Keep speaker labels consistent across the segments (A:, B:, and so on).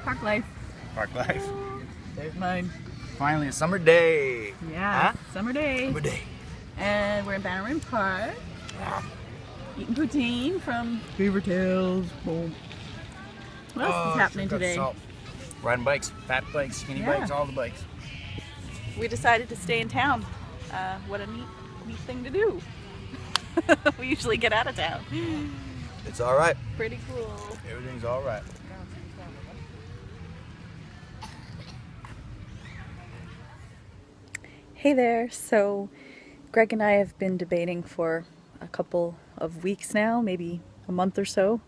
A: Park life.
B: Park life.
A: There's mine.
B: Finally, a summer day.
A: Yeah,
B: Huh?
A: summer day.
B: Summer day.
A: And we're in Bannerman Park. Eating poutine from Beaver Tails. Boom. What else is happening today?
B: Salt. Riding bikes, fat bikes, skinny bikes, all the bikes.
A: We decided to stay in town. What a neat thing to do. We usually get out of town.
B: It's all right.
A: Pretty cool.
B: Everything's all right.
A: Hey there. So Greg and I have been debating for a couple of weeks now, maybe a month or so,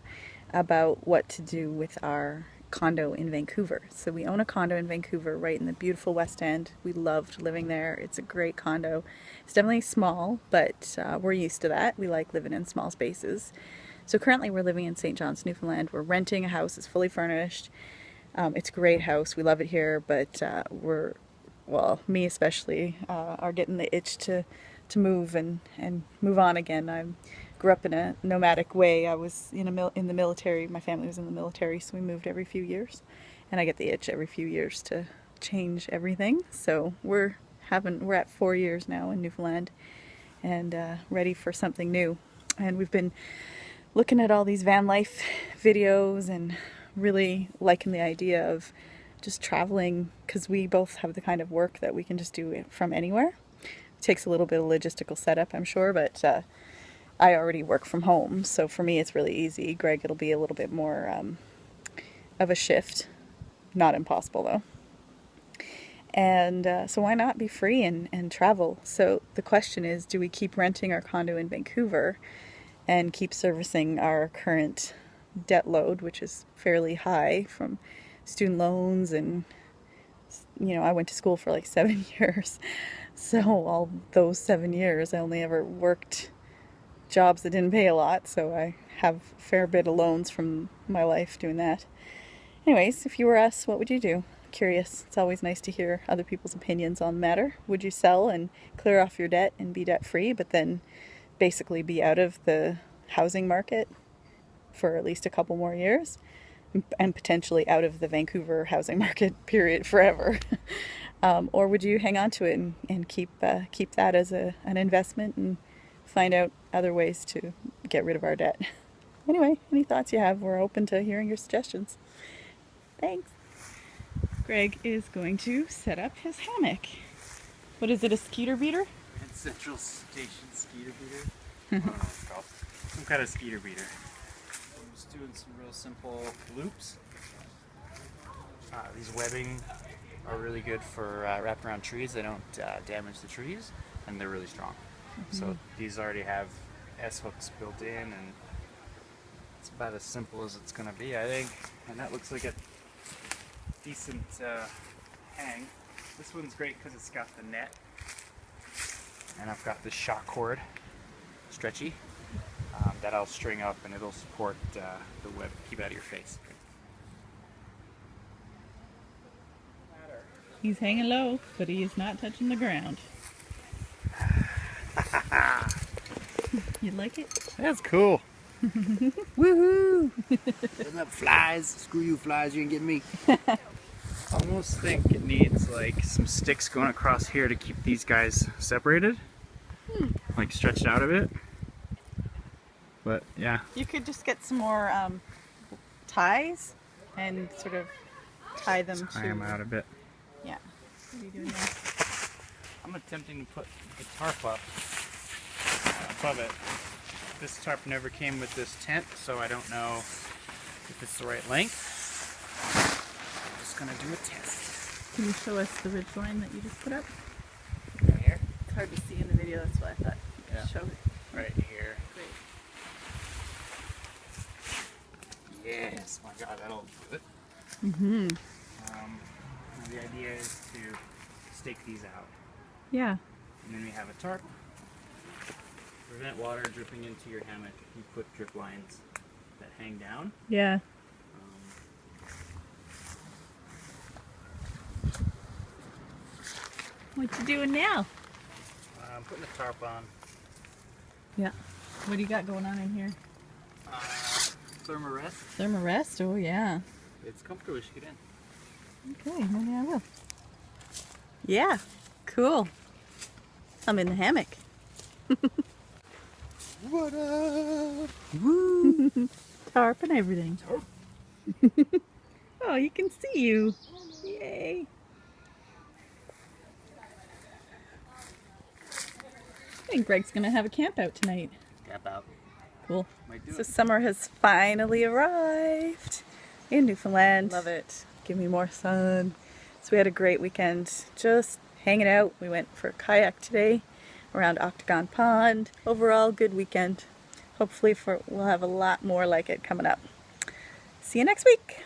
A: about what to do with our condo in Vancouver. So we own a condo in Vancouver right in the beautiful West End. We loved living there. It's a great condo. It's definitely small, but we're used to that. We like living in small spaces. So currently we're living in St. John's, Newfoundland. We're renting a house. It's fully furnished. It's a great house. We love it here, but me especially, are getting the itch to move and move on again. I grew up in a nomadic way. I was in the military. My family was in the military, so we moved every few years, and I get the itch every few years to change everything. So we're at 4 years now in Newfoundland, and ready for something new. And we've been looking at all these van life videos and really liking the idea of just traveling, because we both have the kind of work that we can just do it from anywhere. It takes a little bit of logistical setup, I'm sure, but I already work from home, so for me it's really easy. Greg, it'll be a little bit more of a shift. Not impossible though. And so why not be free and travel? So the question is, do we keep renting our condo in Vancouver and keep servicing our current debt load, which is fairly high from student loans, and I went to school for like 7 years. So all those 7 years I only ever worked jobs that didn't pay a lot, so I have a fair bit of loans from my life doing that. Anyways, if you were us, what would you do? Curious. It's always nice to hear other people's opinions on the matter. Would you sell and clear off your debt and be debt free, but then basically be out of the housing market for at least a couple more years, and potentially out of the Vancouver housing market period forever? Or would you hang on to it and keep that as an investment and find out other ways to get rid of our debt? Anyway, any thoughts you have, we're open to hearing your suggestions. Thanks. Greg is going to set up his hammock. What is it, a Skeeter Beater?
B: It's Central Station Skeeter Beater. I don't know what it's called. Some kind of Skeeter Beater. I'm just doing some real simple loops. These webbing are really good for wrapped around trees. They don't damage the trees, and they're really strong. So these already have S-hooks built in, and it's about as simple as it's going to be, I think. And that looks like a decent hang. This one's great because it's got the net, and I've got this shock cord, stretchy, that I'll string up, and it'll support the web, keep it out of your face.
A: He's hanging low, but he is not touching the ground. You like it?
B: That's cool. Woohoo! Doesn't have flies. Screw you, flies. You ain't getting me. I almost think it needs like some sticks going across here to keep these guys separated, like stretched out a bit. But yeah,
A: You could just get some more ties and sort of tie them
B: tie them out a bit.
A: Yeah. What are you doing there?
B: I'm attempting to put the tarp up above it. This tarp never came with this tent, so I don't know if it's the right length. I'm just gonna do a test.
A: Can you show us the ridge line that you just put up?
B: Right here?
A: It's hard to see in the video, that's why I thought you could show it.
B: Right here.
A: Great.
B: Yes, my God, that'll do it.
A: Mm-hmm.
B: The idea is to stake these out.
A: Yeah.
B: And then we have a tarp. Prevent water dripping into your hammock. You put drip lines that hang down.
A: Yeah. What you doing now?
B: I'm putting the tarp on.
A: Yeah. What do you got going on in here?
B: thermarest.
A: Thermarest? Oh yeah.
B: It's comfortable. You should get in.
A: Okay, maybe I will. Yeah, cool. I'm in the hammock.
B: What up?
A: Woo! Tarp and everything. Oh, you can see you. Yay. I think Greg's gonna have a camp out tonight.
B: Camp out.
A: Cool.
B: Might do
A: So
B: it.
A: summer has finally arrived in Newfoundland. Love it. Give me more sun. So we had a great weekend just hanging out. We went for a kayak today around Octagon Pond. Overall, good weekend. Hopefully we'll have a lot more like it coming up. See you next week.